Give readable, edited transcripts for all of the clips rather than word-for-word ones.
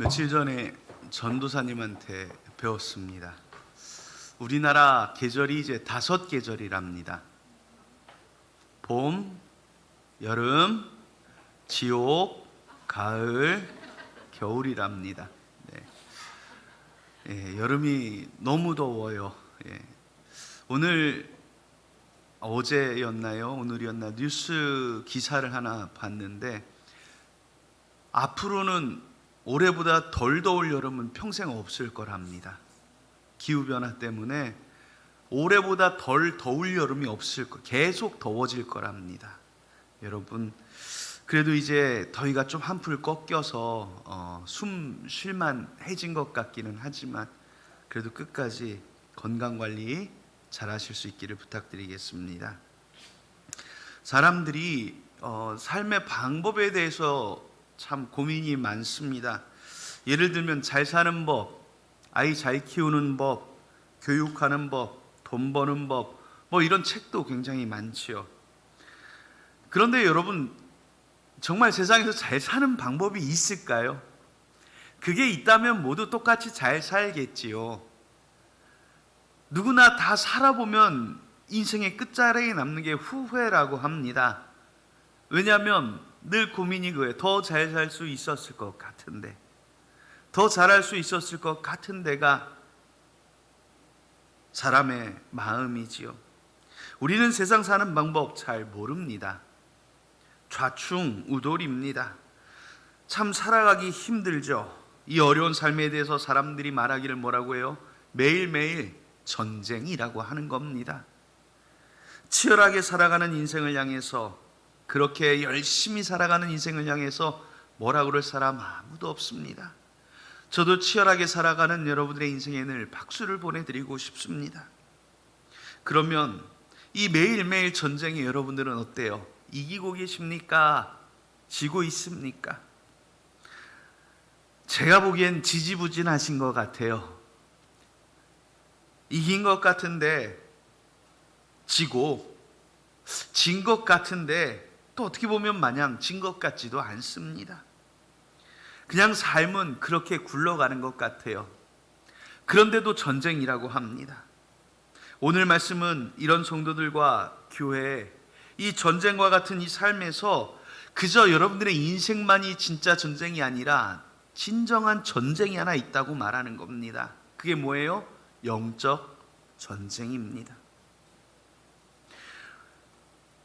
며칠 전에 전도사님한테 배웠습니다. 우리나라 계절이 이제 5계절이랍니다. 봄, 여름, 지옥, 가을, 겨울이랍니다. 여름이 너무 더워요. 오늘 어제였나요? 오늘이었나? 뉴스 기사를 하나 봤는데 앞으로는 올해보다 덜 더울 여름은 평생 없을 거랍니다. 기후변화 때문에 올해보다 덜 더울 여름이 없을 거, 계속 더워질 거랍니다. 여러분, 그래도 이제 더위가 좀 한풀 꺾여서 숨 쉴만 해진 것 같기는 하지만 그래도 끝까지 건강관리 잘 하실 수 있기를 부탁드리겠습니다. 사람들이 삶의 방법에 대해서 참 고민이 많습니다. 예를 들면 잘 사는 법, 아이 잘 키우는 법, 교육하는 법, 돈 버는 법, 이런 책도 굉장히 많지요. 그런데 여러분, 정말 세상에서 잘 사는 방법이 있을까요? 그게 있다면 모두 똑같이 잘 살겠지요. 누구나 다 살아보면 인생의 끝자락에 남는 게 후회라고 합니다. 왜냐하면 늘 고민이 그거예요. 더 잘 살 수 있었을 것 같은데, 더 잘할 수 있었을 것 같은 데가 사람의 마음이지요. 우리는 세상 사는 방법 잘 모릅니다. 좌충우돌입니다. 참 살아가기 힘들죠. 이 어려운 삶에 대해서 사람들이 말하기를 뭐라고 해요? 매일매일 전쟁이라고 하는 겁니다. 치열하게 살아가는 인생을 향해서, 그렇게 열심히 살아가는 인생을 향해서 뭐라 그럴 사람 아무도 없습니다. 저도 치열하게 살아가는 여러분들의 인생에 늘 박수를 보내드리고 싶습니다. 그러면 이 매일매일 전쟁에 여러분들은 어때요? 이기고 계십니까? 지고 있습니까? 제가 보기엔 지지부진하신 것 같아요. 이긴 것 같은데 지고, 진 것 같은데 또 어떻게 보면 마냥 진 것 같지도 않습니다. 그냥 삶은 그렇게 굴러가는 것 같아요. 그런데도 전쟁이라고 합니다. 오늘 말씀은 이런 성도들과 교회, 이 전쟁과 같은 이 삶에서 그저 여러분들의 인생만이 진짜 전쟁이 아니라 진정한 전쟁이 하나 있다고 말하는 겁니다. 그게 뭐예요? 영적 전쟁입니다.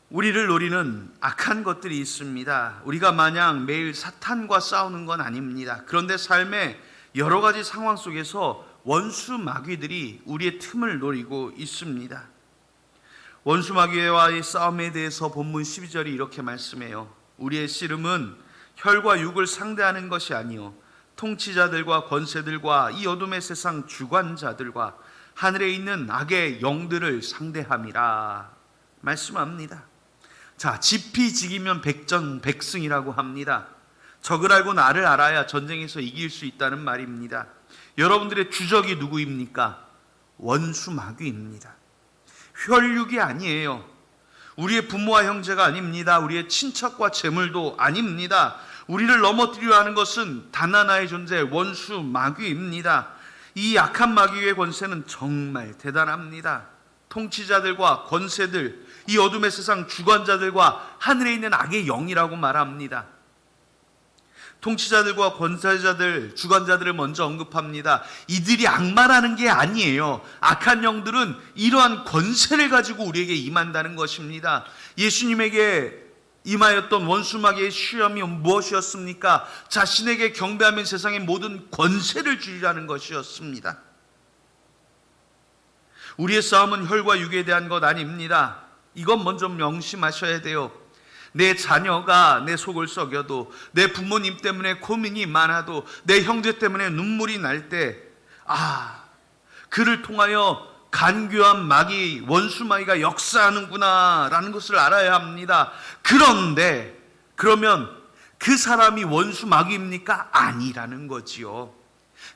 우리를 노리는 악한 것들이 있습니다. 우리가 마냥 매일 사탄과 싸우는 건 아닙니다. 그런데 삶의 여러 가지 상황 속에서 원수 마귀들이 우리의 틈을 노리고 있습니다. 원수 마귀와의 싸움에 대해서 본문 12절이 이렇게 말씀해요. 우리의 씨름은 혈과 육을 상대하는 것이 아니요 통치자들과 권세들과 이 어둠의 세상 주관자들과 하늘에 있는 악의 영들을 상대함이라 말씀합니다. 자, 지피지기면 백전백승이라고 합니다. 적을 알고 나를 알아야 전쟁에서 이길 수 있다는 말입니다. 여러분들의 주적이 누구입니까? 원수 마귀입니다. 혈육이 아니에요. 우리의 부모와 형제가 아닙니다. 우리의 친척과 재물도 아닙니다. 우리를 넘어뜨리려 하는 것은 단 하나의 존재, 원수 마귀입니다. 이 악한 마귀의 권세는 정말 대단합니다. 통치자들과 권세들, 이 어둠의 세상 주관자들과 하늘에 있는 악의 영이라고 말합니다. 통치자들과 권세자들, 주관자들을 먼저 언급합니다. 이들이 악마라는 게 아니에요. 악한 영들은 이러한 권세를 가지고 우리에게 임한다는 것입니다. 예수님에게 임하였던 원수 마귀의 시험이 무엇이었습니까? 자신에게 경배하면 세상의 모든 권세를 주리라는 것이었습니다. 우리의 싸움은 혈과 육에 대한 것 아닙니다. 이건 먼저 명심하셔야 돼요. 내 자녀가 내 속을 썩여도, 내 부모님 때문에 고민이 많아도, 내 형제 때문에 눈물이 날 때, 그를 통하여 간교한 마귀, 원수 마귀가 역사하는구나 라는 것을 알아야 합니다. 그런데 그러면 그 사람이 원수 마귀입니까? 아니라는 거지요.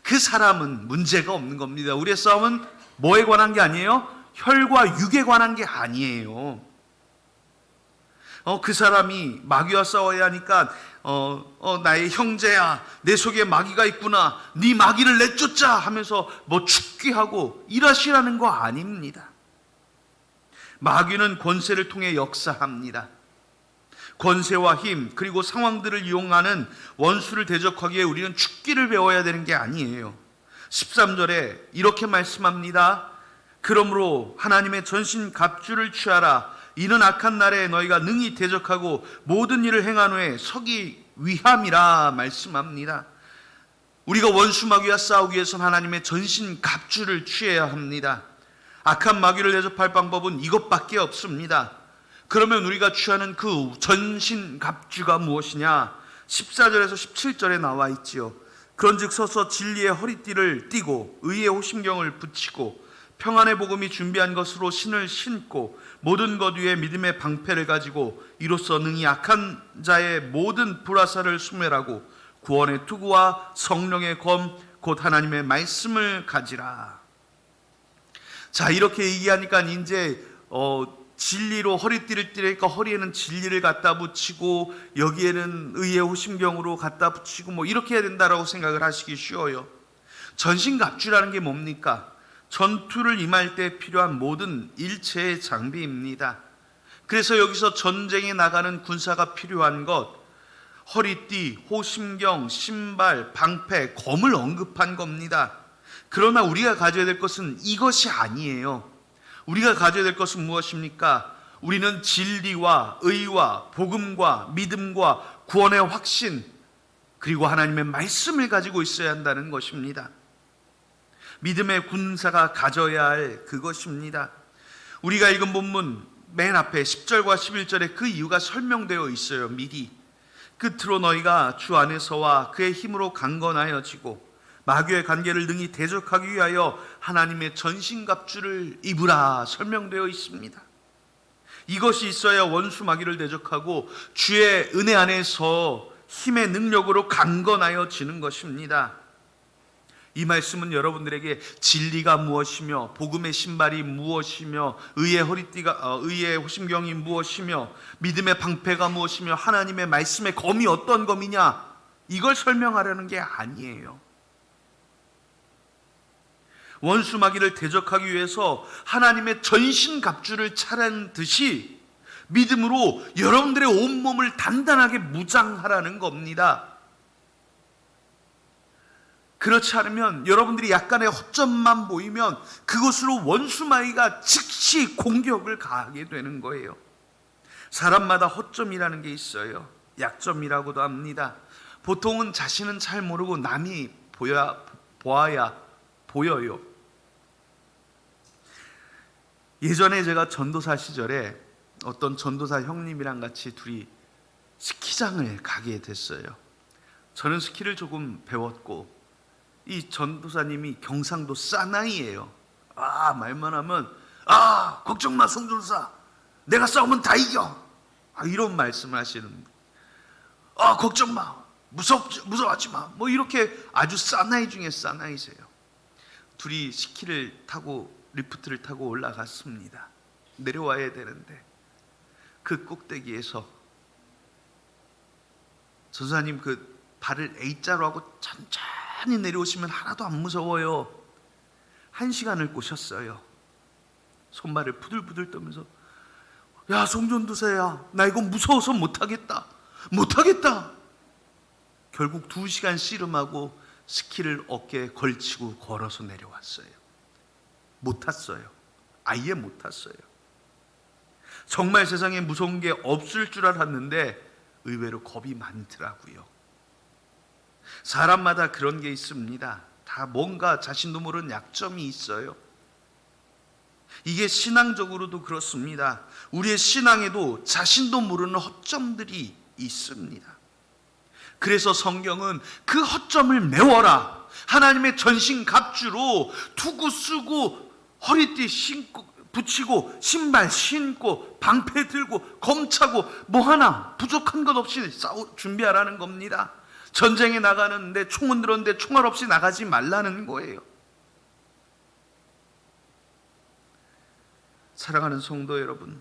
그 사람은 문제가 없는 겁니다. 우리의 싸움은 뭐에 관한 게 아니에요? 혈과 육에 관한 게 아니에요. 그 사람이 마귀와 싸워야 하니까 나의 형제야, 내 속에 마귀가 있구나, 네 마귀를 내쫓자 하면서 뭐 축기하고 일하시라는 거 아닙니다. 마귀는 권세를 통해 역사합니다. 권세와 힘 그리고 상황들을 이용하는 원수를 대적하기에 우리는 축기를 배워야 되는 게 아니에요. 13절에 이렇게 말씀합니다. 그러므로 하나님의 전신 갑주를 취하라. 이는 악한 날에 너희가 능히 대적하고 모든 일을 행한 후에 서기 위함이라 말씀합니다. 우리가 원수 마귀와 싸우기 위해서는 하나님의 전신 갑주를 취해야 합니다. 악한 마귀를 대접할 방법은 이것밖에 없습니다. 그러면 우리가 취하는 그 전신 갑주가 무엇이냐? 14절에서 17절에 나와 있지요. 그런즉 서서 진리의 허리띠를 띠고 의의 호심경을 붙이고 평안의 복음이 준비한 것으로 신을 신고 모든 것 위에 믿음의 방패를 가지고 이로써 능히 악한 자의 모든 불화살을 소멸하고 구원의 투구와 성령의 검 곧 하나님의 말씀을 가지라. 자, 이렇게 얘기하니까 이제 진리로 허리띠를 띠니까 허리에는 진리를 갖다 붙이고 여기에는 의의 호심경으로 갖다 붙이고 뭐 이렇게 해야 된다라고 생각을 하시기 쉬워요. 전신갑주라는 게 뭡니까? 전투를 임할 때 필요한 모든 일체의 장비입니다. 그래서 여기서 전쟁에 나가는 군사가 필요한 것, 허리띠, 호심경, 신발, 방패, 검을 언급한 겁니다. 그러나 우리가 가져야 될 것은 이것이 아니에요. 우리가 가져야 될 것은 무엇입니까? 우리는 진리와 의와 복음과 믿음과 구원의 확신 그리고 하나님의 말씀을 가지고 있어야 한다는 것입니다. 믿음의 군사가 가져야 할 그것입니다. 우리가 읽은 본문 맨 앞에 10절과 11절에 그 이유가 설명되어 있어요. 미리 끝으로 너희가 주 안에서와 그의 힘으로 강건하여지고 마귀의 관계를 능히 대적하기 위하여 하나님의 전신갑주를 입으라 설명되어 있습니다. 이것이 있어야 원수 마귀를 대적하고 주의 은혜 안에서 힘의 능력으로 강건하여지는 것입니다. 이 말씀은 여러분들에게 진리가 무엇이며 복음의 신발이 무엇이며 의의 허리띠가 의의 호심경이 무엇이며 믿음의 방패가 무엇이며 하나님의 말씀의 검이 어떤 검이냐 이걸 설명하려는 게 아니에요. 원수 마귀를 대적하기 위해서 하나님의 전신 갑주를 차린 듯이 믿음으로 여러분들의 온몸을 단단하게 무장하라는 겁니다. 그렇지 않으면 여러분들이 약간의 허점만 보이면 그것으로 원수 마귀가 즉시 공격을 가하게 되는 거예요. 사람마다 허점이라는 게 있어요. 약점이라고도 합니다. 보통은 자신은 잘 모르고 남이 보아야 보여요. 예전에 제가 전도사 시절에 어떤 전도사 형님이랑 같이 둘이 스키장을 가게 됐어요. 저는 스키를 조금 배웠고 이 전도사님이 경상도 사나이예요. 말만 하면 걱정 마 송전사, 내가 싸우면 다 이겨. 이런 말씀을 하시는. 걱정 마, 무서워하지 마. 뭐 이렇게 아주 사나이 중에 사나이세요. 둘이 스키를 타고 리프트를 타고 올라갔습니다. 내려와야 되는데 그 꼭대기에서 전도사님 그 발을 A자로 하고 천천히 내려오시면 하나도 안 무서워요. 1시간을 꼬셨어요. 손발을 부들부들 떠면서 야 송전도사야, 나 이거 무서워서 못하겠다. 결국 2시간 씨름하고 스키를 어깨에 걸치고 걸어서 내려왔어요. 못 탔어요. 아예 못 탔어요. 정말 세상에 무서운 게 없을 줄 알았는데 의외로 겁이 많더라고요. 사람마다 그런 게 있습니다. 다 뭔가 자신도 모르는 약점이 있어요. 이게 신앙적으로도 그렇습니다. 우리의 신앙에도 자신도 모르는 허점들이 있습니다. 그래서 성경은 그 허점을 메워라. 하나님의 전신갑주로 투구 쓰고 허리띠 신고 붙이고 신발 신고 방패 들고 검 차고 뭐 하나 부족한 것 없이 준비하라는 겁니다. 전쟁에 나가는데 총은 들었는데 총알 없이 나가지 말라는 거예요. 사랑하는 성도 여러분,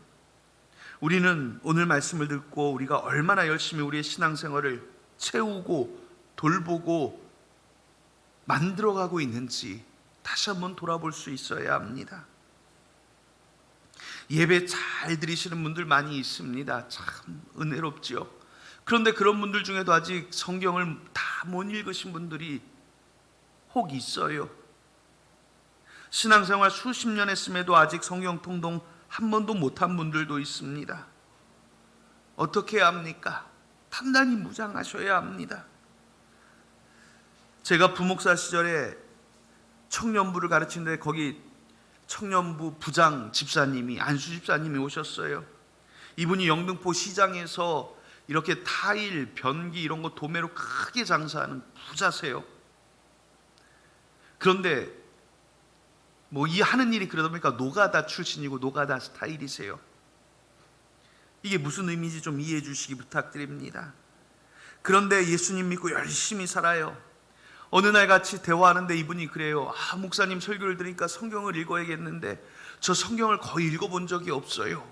우리는 오늘 말씀을 듣고 우리가 얼마나 열심히 우리의 신앙생활을 채우고 돌보고 만들어가고 있는지 다시 한번 돌아볼 수 있어야 합니다. 예배 잘 드리시는 분들 많이 있습니다. 참 은혜롭지요. 그런데 그런 분들 중에도 아직 성경을 다 못 읽으신 분들이 혹 있어요. 신앙생활 수십 년 했음에도 아직 성경 통독 한 번도 못한 분들도 있습니다. 어떻게 해야 합니까? 단단히 무장하셔야 합니다. 제가 부목사 시절에 청년부를 가르치는데 거기 청년부 부장 집사님이, 안수 집사님이 오셨어요. 이분이 영등포 시장에서 이렇게 타일, 변기 이런 거 도매로 크게 장사하는 부자세요. 그런데 뭐 이 하는 일이 그러다 보니까 노가다 출신이고 노가다 스타일이세요. 이게 무슨 의미인지 좀 이해해 주시기 부탁드립니다. 그런데 예수님 믿고 열심히 살아요. 어느 날 같이 대화하는데 이분이 그래요. 목사님 설교를 들으니까 성경을 읽어야겠는데 저 성경을 거의 읽어본 적이 없어요.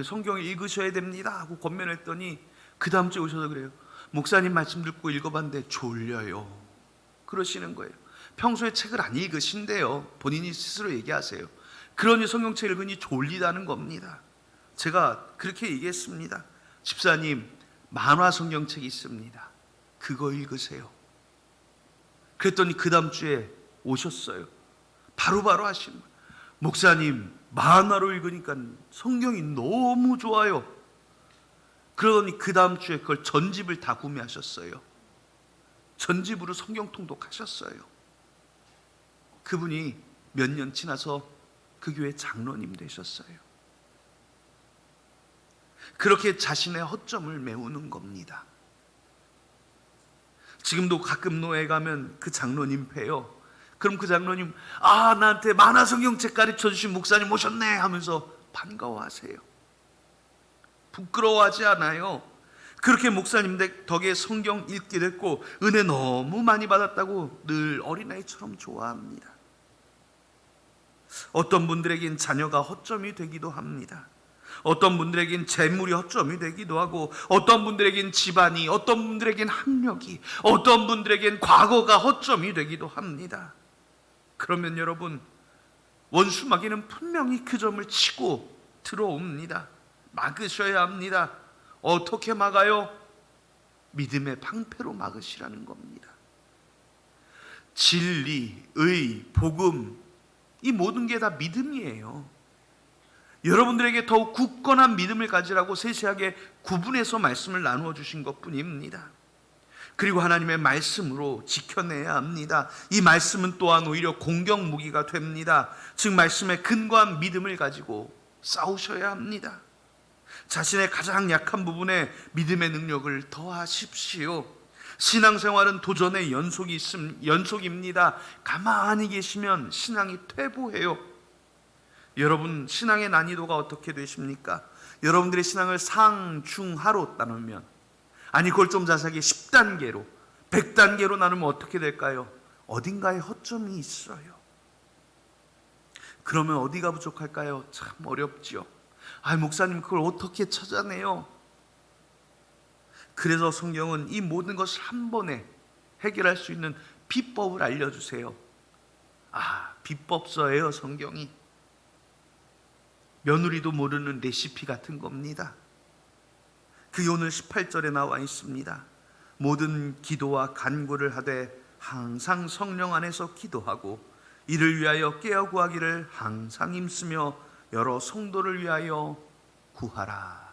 성경을 읽으셔야 됩니다 하고 권면했더니 그 다음 주에 오셔서 그래요. 목사님 말씀 듣고 읽어봤는데 졸려요. 그러시는 거예요. 평소에 책을 안 읽으신대요. 본인이 스스로 얘기하세요. 그러니 성경책 읽으니 졸리다는 겁니다. 제가 그렇게 얘기했습니다. 집사님, 만화 성경책이 있습니다. 그거 읽으세요. 그랬더니 그 다음 주에 오셨어요. 바로바로 하신 거예요. 목사님, 만화로 읽으니까 성경이 너무 좋아요. 그러더니 그 다음 주에 그걸 전집을 다 구매하셨어요. 전집으로 성경 통독하셨어요. 그분이 몇 년 지나서 그 교회 장로님 되셨어요. 그렇게 자신의 허점을 메우는 겁니다. 지금도 가끔 노예 가면 그 장로님 뵈요. 그럼 그 장로님, 나한테 만화 성경책 가르쳐 주신 목사님 오셨네 하면서 반가워하세요. 부끄러워하지 않아요. 그렇게 목사님 덕에 성경 읽게 됐고 은혜 너무 많이 받았다고 늘 어린아이처럼 좋아합니다. 어떤 분들에겐 자녀가 허점이 되기도 합니다. 어떤 분들에겐 재물이 허점이 되기도 하고, 어떤 분들에겐 집안이, 어떤 분들에겐 학력이, 어떤 분들에겐 과거가 허점이 되기도 합니다. 그러면 여러분, 원수 마귀는 분명히 그 점을 치고 들어옵니다. 막으셔야 합니다. 어떻게 막아요? 믿음의 방패로 막으시라는 겁니다. 진리, 의, 복음, 이 모든 게 다 믿음이에요. 여러분들에게 더욱 굳건한 믿음을 가지라고 세세하게 구분해서 말씀을 나누어 주신 것뿐입니다. 그리고 하나님의 말씀으로 지켜내야 합니다. 이 말씀은 또한 오히려 공격 무기가 됩니다. 즉 말씀에 근거한 믿음을 가지고 싸우셔야 합니다. 자신의 가장 약한 부분에 믿음의 능력을 더하십시오. 신앙생활은 도전의 연속입니다. 가만히 계시면 신앙이 퇴보해요. 여러분, 신앙의 난이도가 어떻게 되십니까? 여러분들의 신앙을 상, 중, 하로 나누면, 아니 그걸 좀 자세하게 10단계로 100단계로 나누면 어떻게 될까요? 어딘가에 허점이 있어요. 그러면 어디가 부족할까요? 참 어렵죠. 목사님 그걸 어떻게 찾아내요? 그래서 성경은 이 모든 것을 한 번에 해결할 수 있는 비법을 알려주세요. 비법서예요. 성경이 며느리도 모르는 레시피 같은 겁니다. 그게 오늘 18절에 나와 있습니다. 모든 기도와 간구를 하되 항상 성령 안에서 기도하고 이를 위하여 깨어 구하기를 항상 힘쓰며 여러 성도를 위하여 구하라.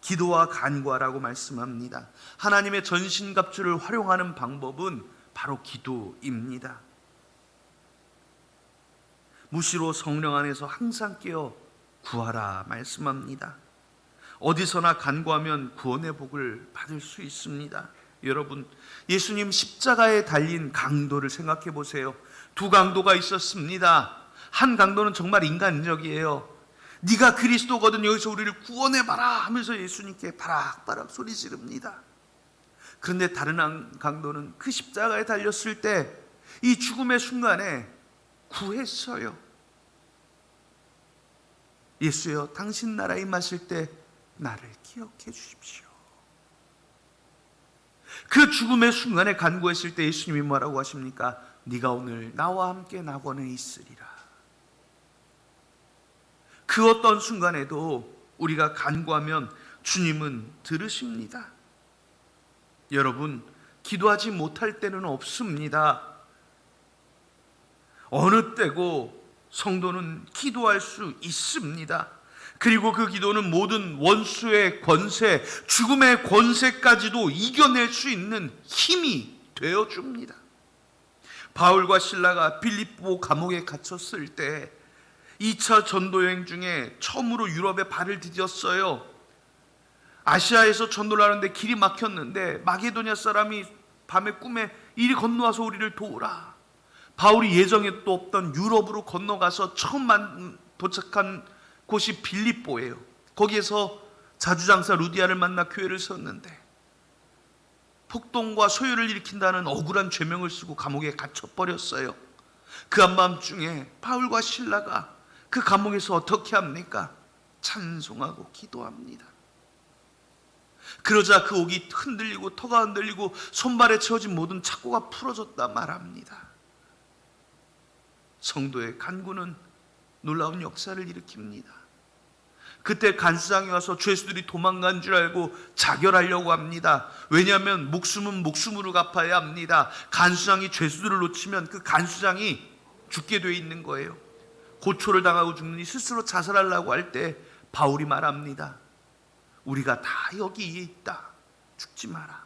기도와 간구하라고 말씀합니다. 하나님의 전신갑주를 활용하는 방법은 바로 기도입니다. 무시로 성령 안에서 항상 깨어 구하라 말씀합니다. 어디서나 간구하면 구원의 복을 받을 수 있습니다. 여러분, 예수님 십자가에 달린 강도를 생각해 보세요. 두 강도가 있었습니다. 한 강도는 정말 인간적이에요. 네가 그리스도거든 여기서 우리를 구원해봐라 하면서 예수님께 바락바락 소리 지릅니다. 그런데 다른 한 강도는 그 십자가에 달렸을 때 이 죽음의 순간에 구했어요. 예수여, 당신 나라에 임하실 때 나를 기억해 주십시오. 그 죽음의 순간에 간구했을 때 예수님이 뭐라고 하십니까? 네가 오늘 나와 함께 낙원에 있으리라. 그 어떤 순간에도 우리가 간구하면 주님은 들으십니다. 여러분, 기도하지 못할 때는 없습니다. 어느 때고 성도는 기도할 수 있습니다. 그리고 그 기도는 모든 원수의 권세, 죽음의 권세까지도 이겨낼 수 있는 힘이 되어줍니다. 바울과 실라가 빌립보 감옥에 갇혔을 때 2차 전도여행 중에 처음으로 유럽에 발을 디뎠어요. 아시아에서 전도를 하는데 길이 막혔는데 마게도냐 사람이 밤에 꿈에 이리 건너와서 우리를 도우라. 바울이 예정에도 없던 유럽으로 건너가서 처음 도착한 곳이 빌립보예요. 거기에서 자주장사 루디아를 만나 교회를 세웠는데 폭동과 소요를 일으킨다는 억울한 죄명을 쓰고 감옥에 갇혀버렸어요. 그 한밤중에 바울과 실라가 그 감옥에서 어떻게 합니까? 찬송하고 기도합니다. 그러자 그 옥이 흔들리고 터가 흔들리고 손발에 채워진 모든 착고가 풀어졌다 말합니다. 성도의 간구는 놀라운 역사를 일으킵니다. 그때 간수장이 와서 죄수들이 도망간 줄 알고 자결하려고 합니다. 왜냐하면 목숨은 목숨으로 갚아야 합니다. 간수장이 죄수들을 놓치면 그 간수장이 죽게 돼 있는 거예요. 고초를 당하고 죽느니 스스로 자살하려고 할 때 바울이 말합니다. 우리가 다 여기에 있다. 죽지 마라.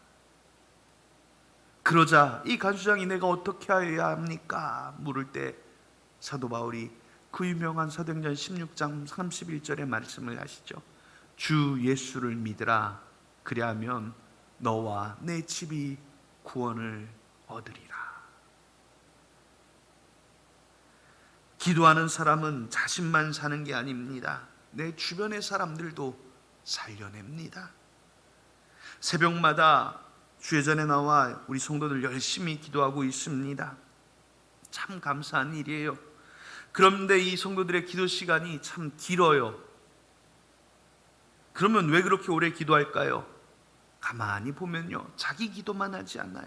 그러자 이 간수장이 내가 어떻게 해야 합니까? 물을 때 사도 바울이 그 유명한 사도행전 16장 31절의 말씀을 하시죠. 주 예수를 믿으라. 그리하면 너와 내 집이 구원을 얻으리라. 기도하는 사람은 자신만 사는 게 아닙니다. 내 주변의 사람들도 살려냅니다. 새벽마다 주예전에 나와 우리 성도들 열심히 기도하고 있습니다. 참 감사한 일이에요. 그런데 이 성도들의 기도 시간이 참 길어요. 그러면 왜 그렇게 오래 기도할까요? 가만히 보면요, 자기 기도만 하지 않아요.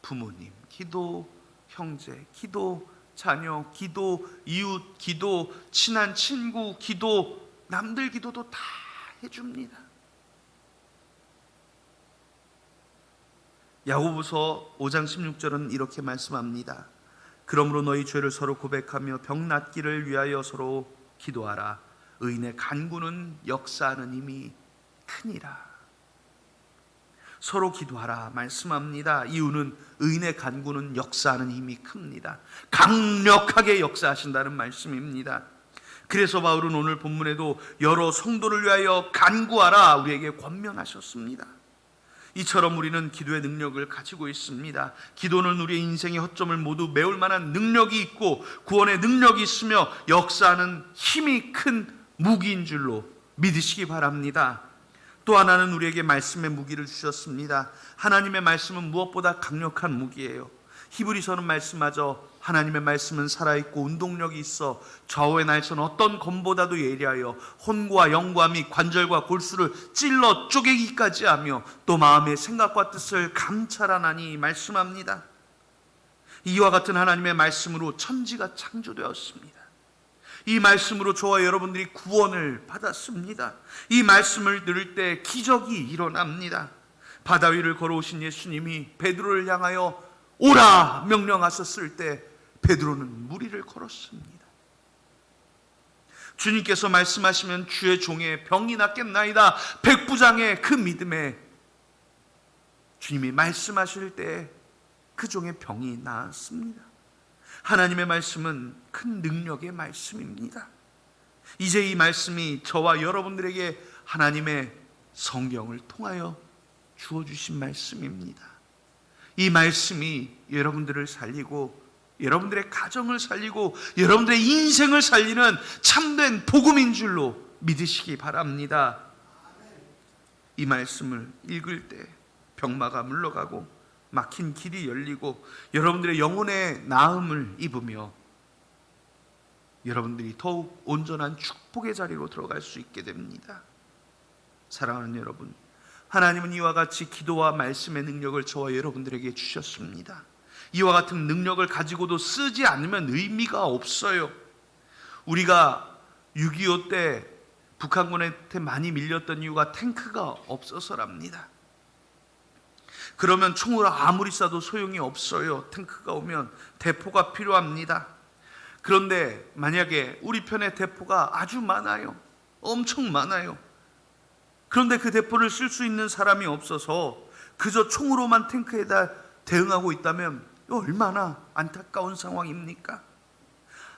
부모님 기도, 형제 기도, 자녀 기도, 이웃 기도, 친한 친구 기도, 남들 기도도 다 해줍니다. 야고보서 5장 16절은 이렇게 말씀합니다. 그러므로 너희 죄를 서로 고백하며 병 낫기를 위하여 서로 기도하라. 의인의 간구는 역사하는 힘이 크니라. 서로 기도하라 말씀합니다. 이유는 의인의 간구는 역사하는 힘이 큽니다. 강력하게 역사하신다는 말씀입니다. 그래서 바울은 오늘 본문에도 여러 성도를 위하여 간구하라 우리에게 권면하셨습니다. 이처럼 우리는 기도의 능력을 가지고 있습니다. 기도는 우리의 인생의 허점을 모두 메울 만한 능력이 있고 구원의 능력이 있으며 역사하는 힘이 큰 무기인 줄로 믿으시기 바랍니다. 또 하나는 우리에게 말씀의 무기를 주셨습니다. 하나님의 말씀은 무엇보다 강력한 무기예요. 히브리서는 말씀하죠. 하나님의 말씀은 살아있고 운동력이 있어 좌우의 날선 어떤 검보다도 예리하여 혼과 영과 및 관절과 골수를 찔러 쪼개기까지 하며 또 마음의 생각과 뜻을 감찰하나니 말씀합니다. 이와 같은 하나님의 말씀으로 천지가 창조되었습니다. 이 말씀으로 저와 여러분들이 구원을 받았습니다. 이 말씀을 들을 때 기적이 일어납니다. 바다 위를 걸어오신 예수님이 베드로를 향하여 오라 명령하셨을 때 베드로는 무리를 걸었습니다. 주님께서 말씀하시면 주의 종의 병이 낫겠나이다. 백부장의 그 믿음에 주님이 말씀하실 때 그 종의 병이 나았습니다. 하나님의 말씀은 큰 능력의 말씀입니다. 이제 이 말씀이 저와 여러분들에게 하나님의 성경을 통하여 주어주신 말씀입니다. 이 말씀이 여러분들을 살리고 여러분들의 가정을 살리고 여러분들의 인생을 살리는 참된 복음인 줄로 믿으시기 바랍니다. 이 말씀을 읽을 때 병마가 물러가고 막힌 길이 열리고 여러분들의 영혼의 나음을 입으며 여러분들이 더욱 온전한 축복의 자리로 들어갈 수 있게 됩니다. 사랑하는 여러분, 하나님은 이와 같이 기도와 말씀의 능력을 저와 여러분들에게 주셨습니다. 이와 같은 능력을 가지고도 쓰지 않으면 의미가 없어요. 우리가 6.25 때 북한군한테 많이 밀렸던 이유가 탱크가 없어서랍니다. 그러면 총으로 아무리 쏴도 소용이 없어요. 탱크가 오면 대포가 필요합니다. 그런데 만약에 우리 편에 대포가 아주 많아요. 엄청 많아요. 그런데 그 대포를 쓸 수 있는 사람이 없어서 그저 총으로만 탱크에다 대응하고 있다면 얼마나 안타까운 상황입니까?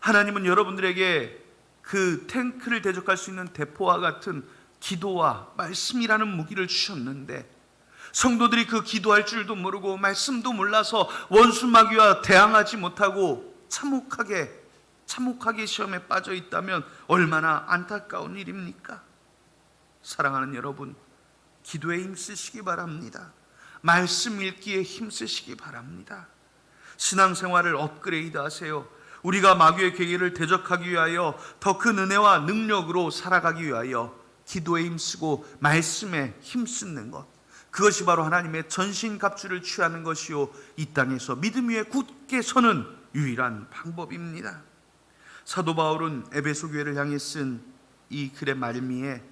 하나님은 여러분들에게 그 탱크를 대적할 수 있는 대포와 같은 기도와 말씀이라는 무기를 주셨는데, 성도들이 그 기도할 줄도 모르고 말씀도 몰라서 원수 마귀와 대항하지 못하고 참혹하게 시험에 빠져 있다면 얼마나 안타까운 일입니까? 사랑하는 여러분, 기도에 힘쓰시기 바랍니다. 말씀 읽기에 힘쓰시기 바랍니다. 신앙생활을 업그레이드 하세요. 우리가 마귀의 계계를 대적하기 위하여 더 큰 은혜와 능력으로 살아가기 위하여 기도에 힘쓰고 말씀에 힘쓰는 것, 그것이 바로 하나님의 전신갑주를 취하는 것이요, 이 땅에서 믿음 위에 굳게 서는 유일한 방법입니다. 사도 바울은 에베소 교회를 향해 쓴 이 글의 말미에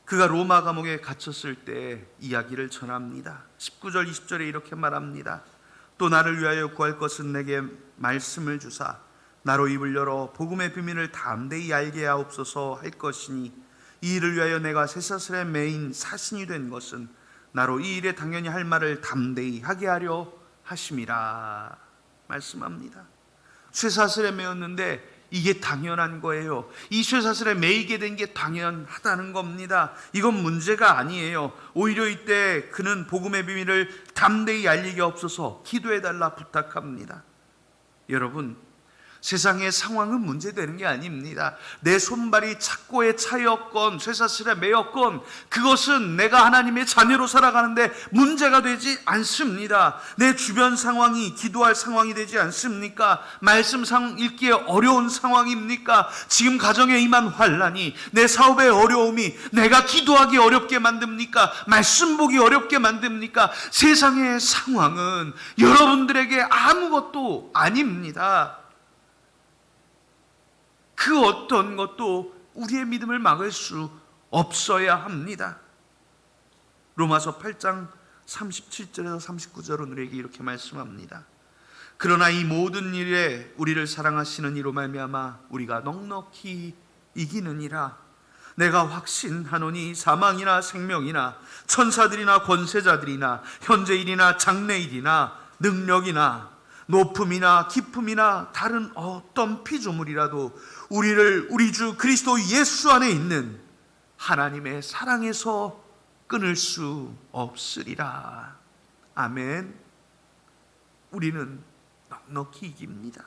그가 로마 감옥에 갇혔을 때 이야기를 전합니다. 19절 20절에 이렇게 말합니다. 또 나를 위하여 구할 것은 내게 말씀을 주사 나로 입을 열어 복음의 비밀을 담대히 알게 하옵소서 할 것이니, 이 일을 위하여 내가 쇠사슬에 매인 사신이 된 것은 나로 이 일에 당연히 할 말을 담대히 하게 하려 하심이라 말씀합니다. 쇠사슬에 매었는데 이게 당연한 거예요. 이 쇠사슬에 매이게 된 게 당연하다는 겁니다. 이건 문제가 아니에요. 오히려 이때 그는 복음의 비밀을 담대히 알리게 없어서 기도해달라 부탁합니다. 여러분, 세상의 상황은 문제되는 게 아닙니다. 내 손발이 착고에 차였건 쇠사슬에 매였건 그것은 내가 하나님의 자녀로 살아가는데 문제가 되지 않습니다. 내 주변 상황이 기도할 상황이 되지 않습니까? 말씀 읽기에 어려운 상황입니까? 지금 가정에 임한 환난이, 내 사업의 어려움이 내가 기도하기 어렵게 만듭니까? 말씀 보기 어렵게 만듭니까? 세상의 상황은 여러분들에게 아무것도 아닙니다. 그 어떤 것도 우리의 믿음을 막을 수 없어야 합니다. 로마서 8장 37절에서 39절은 우리에게 이렇게 말씀합니다. 그러나 이 모든 일에 우리를 사랑하시는 이로 말미암아 우리가 넉넉히 이기느니라. 내가 확신하노니 사망이나 생명이나 천사들이나 권세자들이나 현재일이나 장래일이나 능력이나 높음이나 깊음이나 다른 어떤 피조물이라도 우리 주 그리스도 예수 안에 있는 하나님의 사랑에서 끊을 수 없으리라. 아멘. 우리는 넉넉히 이깁니다.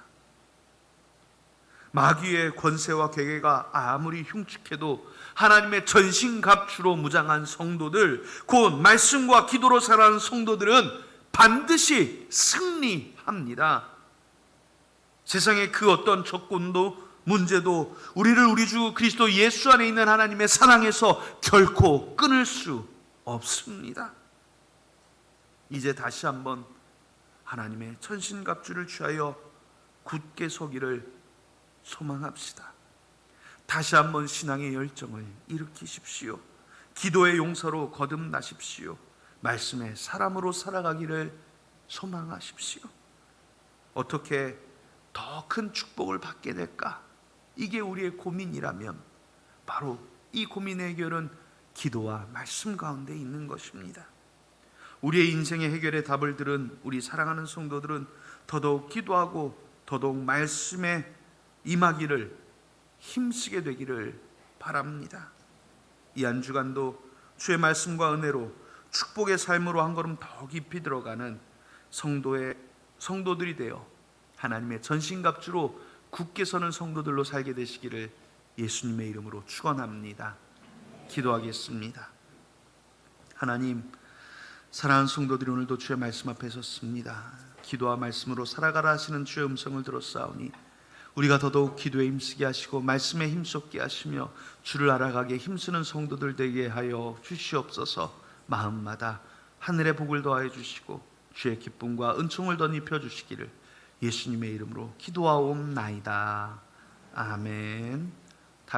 마귀의 권세와 계계가 아무리 흉측해도 하나님의 전신갑주로 무장한 성도들, 곧 말씀과 기도로 살아가는 성도들은 반드시 승리합니다. 세상의 그 어떤 조건도 문제도 우리를 우리 주 그리스도 예수 안에 있는 하나님의 사랑에서 결코 끊을 수 없습니다. 이제 다시 한번 하나님의 전신갑주를 취하여 굳게 서기를 소망합시다. 다시 한번 신앙의 열정을 일으키십시오. 기도의 용서로 거듭나십시오. 말씀의 사람으로 살아가기를 소망하십시오. 어떻게 더 큰 축복을 받게 될까? 이게 우리의 고민이라면 바로 이 고민의 해결은 기도와 말씀 가운데 있는 것입니다. 우리의 인생의 해결의 답을 들은 우리 사랑하는 성도들은 더더욱 기도하고 더더욱 말씀에 임하기를 힘쓰게 되기를 바랍니다. 이 한 주간도 주의 말씀과 은혜로 축복의 삶으로 한 걸음 더 깊이 들어가는 성도들이 되어 하나님의 전신갑주로 굳게 서는 성도들로 살게 되시기를 예수님의 이름으로 축원합니다. 기도하겠습니다. 하나님, 사랑하는 성도들이 오늘도 주의 말씀 앞에 섰습니다. 기도와 말씀으로 살아가라 하시는 주의 음성을 들었사오니 우리가 더더욱 기도에 힘쓰게 하시고 말씀에 힘쏟게 하시며 주를 알아가게 힘쓰는 성도들 되게 하여 주시옵소서. 마음마다 하늘의 복을 더하여 주시고 주의 기쁨과 은총을 덧입혀 주시기를 예수님의 이름으로 기도하옵나이다. 아멘.